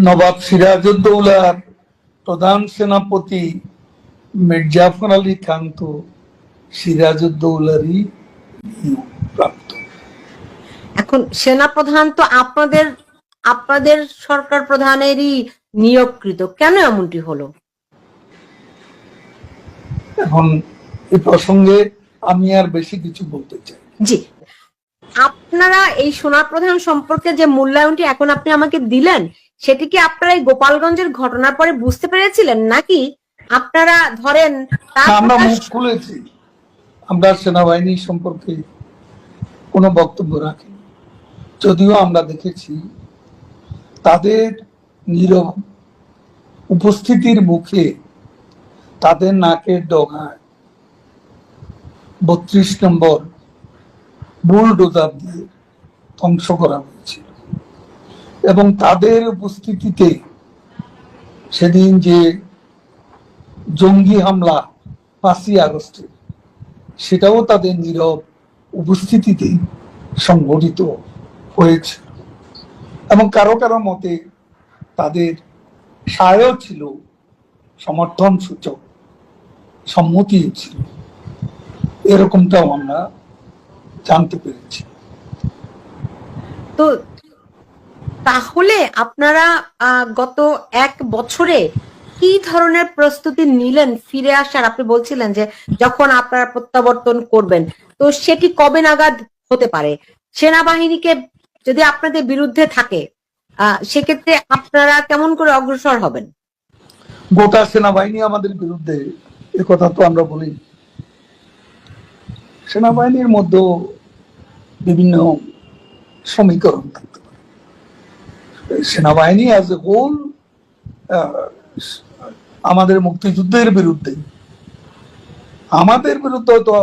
নবাব সিরাজউদ্দৌলার প্রধান সেনাপতি মির্জাফর আলী খান তো সিরাজউদ্দৌলারই প্রাপ্ত। এখন সেনাপ্রধান তো আপনাদের সরকার প্রধানেরই নিয়োগকৃত, কেন এমনটি হলো? এখন এই প্রসঙ্গে আমি আর বেশি কিছু বলতে চাই। জি, আপনারা এই সেনাপ্রধান সম্পর্কে যে মূল্যায়নটি এখন আপনি আমাকে দিলেন, সেটি কি আপনারা এই গোপালগঞ্জের ঘটনার পরে বুঝতে পেরেছিলেন, নাকি আপনারা ধরেন আমরা মুখ খুলেছি, আমরা সেনাবাহিনী সম্পর্কে কোনো বক্তব্য রাখি, যদিও আমরা দেখেছি তাদের নীরব উপস্থিতির মুখে তাদের নাকের ডগায় 32 নম্বর বুলডোজার দিয়ে ধ্বংস করা হয়েছিল, এবং তাদের উপস্থিতিতে সেদিন যে জঙ্গি হামলা 5ই আগস্টে, সেটাও তাদের নীরব উপস্থিতিতে সংঘটিত হয়েছে। এবং কারো কারো মতে তাদের সায়ও ছিল, সমর্থন সূচক সম্মতি ছিল, এরকমটাও আমরা জানতে পেরেছি। তো তাহলে আপনারা গত 1 বছরে কি ধরনের প্রস্তুতি নিলেন ফিরে আসার? আপনি বলছিলেন যে যখন আপনারা প্রত্যাবর্তন করবেন, তো সেটি কবে নাগাদ হতে পারে? সেনাবাহিনীকে যদি আপনাদের বিরুদ্ধে থাকে, সেক্ষেত্রে আপনারা কেমন করে অগ্রসর হবেন? গোটা সেনাবাহিনী আমাদের বিরুদ্ধে, এ কথা তো আমরা বলি। সেনাবাহিনীর মধ্যে বিভিন্ন সমীকরণ থাকতে পারে। সেনাবাহিনী অ্যাজ এ হোল আমাদের মুক্তিযুদ্ধের বিরুদ্ধে, আমাদের বিরুদ্ধে তো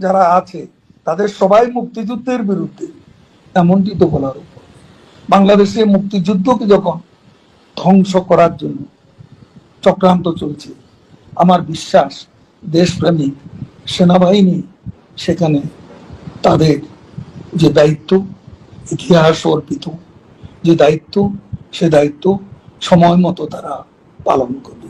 যারা আছে তাদের সবাই মুক্তিযুদ্ধের বিরুদ্ধে, এমনটি তো বলার উপর। বাংলাদেশের মুক্তিযুদ্ধকে যখন ধ্বংস করার জন্য চক্রান্ত চলছে, আমার বিশ্বাস দেশপ্রেমিক সেনাবাহিনী সেখানে তাদের যে দায়িত্ব, ইতিহাস অর্পিত যে দায়িত্ব, সে দায়িত্ব সময় মতো তারা পালন করবে।